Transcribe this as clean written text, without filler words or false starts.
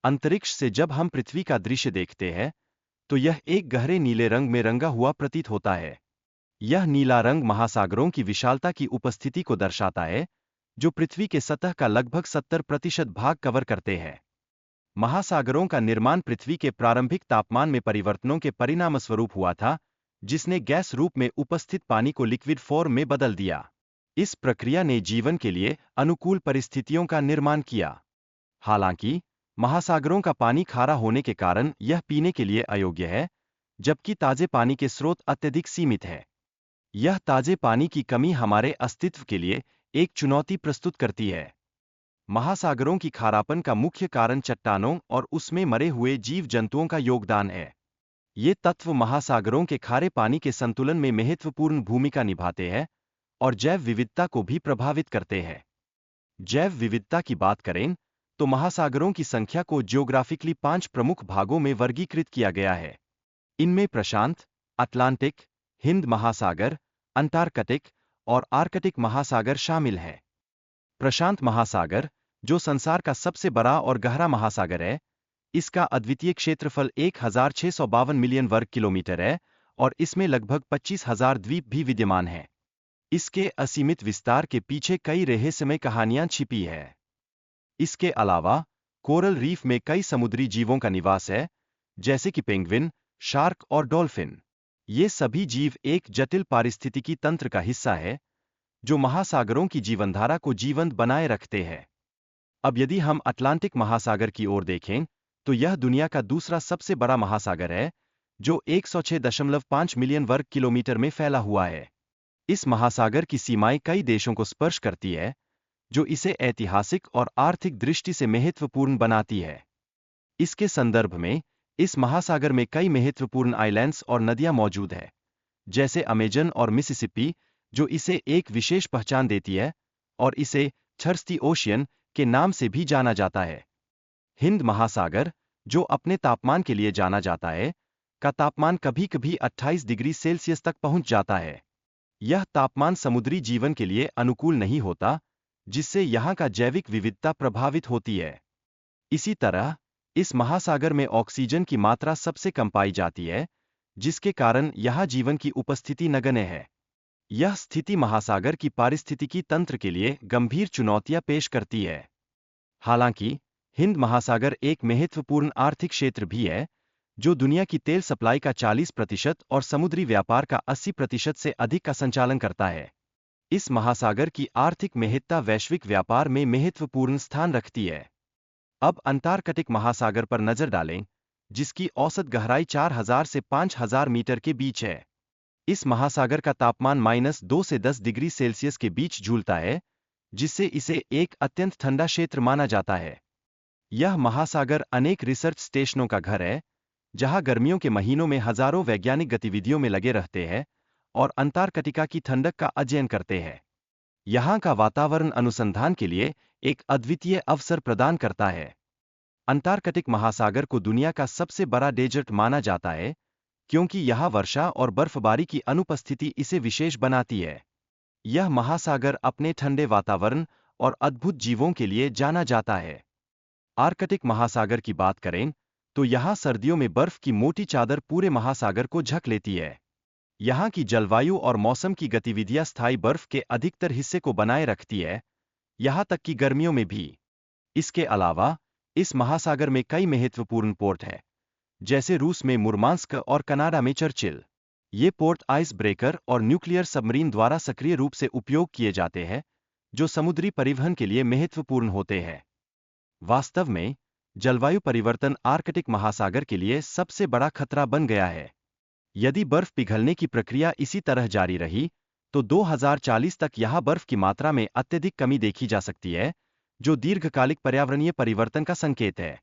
अंतरिक्ष से जब हम पृथ्वी का दृश्य देखते हैं तो यह एक गहरे नीले रंग में रंगा हुआ प्रतीत होता है। यह नीला रंग महासागरों की विशालता की उपस्थिति को दर्शाता है, जो पृथ्वी के सतह का लगभग 70% भाग कवर करते हैं। महासागरों का निर्माण पृथ्वी के प्रारंभिक तापमान में परिवर्तनों के परिणामस्वरूप हुआ था, जिसने गैस रूप में उपस्थित पानी को लिक्विड फॉर्म में बदल दिया। इस प्रक्रिया ने जीवन के लिए अनुकूल परिस्थितियों का निर्माण किया। हालांकि महासागरों का पानी खारा होने के कारण यह पीने के लिए अयोग्य है, जबकि ताजे पानी के स्रोत अत्यधिक सीमित है। यह ताजे पानी की कमी हमारे अस्तित्व के लिए एक चुनौती प्रस्तुत करती है। महासागरों की खारापन का मुख्य कारण चट्टानों और उसमें मरे हुए जीव जंतुओं का योगदान है। ये तत्व महासागरों के खारे पानी के संतुलन में महत्वपूर्ण भूमिका निभाते हैं और जैव विविधता को भी प्रभावित करते हैं। जैव विविधता की बात करें तो महासागरों की संख्या को ज्योग्राफिकली 5 प्रमुख भागों में वर्गीकृत किया गया है। इनमें प्रशांत, अटलांटिक, हिंद महासागर, अंटार्कटिक और आर्कटिक महासागर शामिल हैं। प्रशांत महासागर, जो संसार का सबसे बड़ा और गहरा महासागर है, इसका अद्वितीय क्षेत्रफल 1652 मिलियन वर्ग किलोमीटर है और इसमें लगभग 25,000 द्वीप भी विद्यमान हैं। इसके असीमित विस्तार के पीछे कई रहस्यमय कहानियां छिपी है। इसके अलावा कोरल रीफ में कई समुद्री जीवों का निवास है, जैसे कि पेंगुइन, शार्क और डॉल्फिन। ये सभी जीव एक जटिल पारिस्थितिकी तंत्र का हिस्सा है, जो महासागरों की जीवनधारा को जीवंत बनाए रखते हैं। अब यदि हम अटलांटिक महासागर की ओर देखें, तो यह दुनिया का दूसरा सबसे बड़ा महासागर है, जो 106.5 मिलियन वर्ग किलोमीटर में फैला हुआ है। इस महासागर की सीमाएं कई देशों को स्पर्श करती है, जो इसे ऐतिहासिक और आर्थिक दृष्टि से महत्वपूर्ण बनाती है। इसके संदर्भ में इस महासागर में कई महत्वपूर्ण आइलैंड्स और नदियां मौजूद हैं, जैसे अमेजन और मिसिसिपी, जो इसे एक विशेष पहचान देती है और इसे थर्स्टी ओशियन के नाम से भी जाना जाता है। हिंद महासागर, जो अपने तापमान के लिए जाना जाता है, का तापमान कभी-कभी 28 डिग्री सेल्सियस तक पहुंच जाता है। यह तापमान समुद्री जीवन के लिए अनुकूल नहीं होता, जिससे यहाँ का जैविक विविधता प्रभावित होती है। इसी तरह इस महासागर में ऑक्सीजन की मात्रा सबसे कम पाई जाती है, जिसके कारण यहाँ जीवन की उपस्थिति नगण्य है। यह स्थिति महासागर की पारिस्थितिकी तंत्र के लिए गंभीर चुनौतियां पेश करती है। हालांकि हिंद महासागर एक महत्वपूर्ण आर्थिक क्षेत्र भी है, जो दुनिया की तेल सप्लाई का 40% और समुद्री व्यापार का 80% से अधिक का संचालन करता है। इस महासागर की आर्थिक महत्ता वैश्विक व्यापार में महत्वपूर्ण स्थान रखती है। अब अंटार्कटिक महासागर पर नजर डालें, जिसकी औसत गहराई 4000 से 5000 मीटर के बीच है। इस महासागर का तापमान -2 से 10 डिग्री सेल्सियस के बीच झूलता है, जिससे इसे एक अत्यंत ठंडा क्षेत्र माना जाता है। यह महासागर अनेक रिसर्च स्टेशनों का घर है, जहां गर्मियों के महीनों में हजारों वैज्ञानिक गतिविधियों में लगे रहते हैं और अंटार्कटिका की ठंडक का अध्ययन करते हैं। यहाँ का वातावरण अनुसंधान के लिए एक अद्वितीय अवसर प्रदान करता है। अंटार्कटिक महासागर को दुनिया का सबसे बड़ा डेजर्ट माना जाता है, क्योंकि यहाँ वर्षा और बर्फबारी की अनुपस्थिति इसे विशेष बनाती है। यह महासागर अपने ठंडे वातावरण और अद्भुत जीवों के लिए जाना जाता है। आर्कटिक महासागर की बात करें तो यहाँ सर्दियों में बर्फ की मोटी चादर पूरे महासागर को ढक लेती है। यहाँ की जलवायु और मौसम की गतिविधियां स्थायी बर्फ के अधिकतर हिस्से को बनाए रखती है, यहाँ तक कि गर्मियों में भी। इसके अलावा इस महासागर में कई महत्वपूर्ण पोर्ट हैं, जैसे रूस में मुर्मांस्क और कनाडा में चर्चिल। ये पोर्ट आइस ब्रेकर और न्यूक्लियर सबमरीन द्वारा सक्रिय रूप से उपयोग किए जाते हैं, जो समुद्री परिवहन के लिए महत्वपूर्ण होते हैं। वास्तव में जलवायु परिवर्तन आर्कटिक महासागर के लिए सबसे बड़ा खतरा बन गया है। यदि बर्फ पिघलने की प्रक्रिया इसी तरह जारी रही, तो 2040 तक यहाँ बर्फ की मात्रा में अत्यधिक कमी देखी जा सकती है, जो दीर्घकालिक पर्यावरणीय परिवर्तन का संकेत है।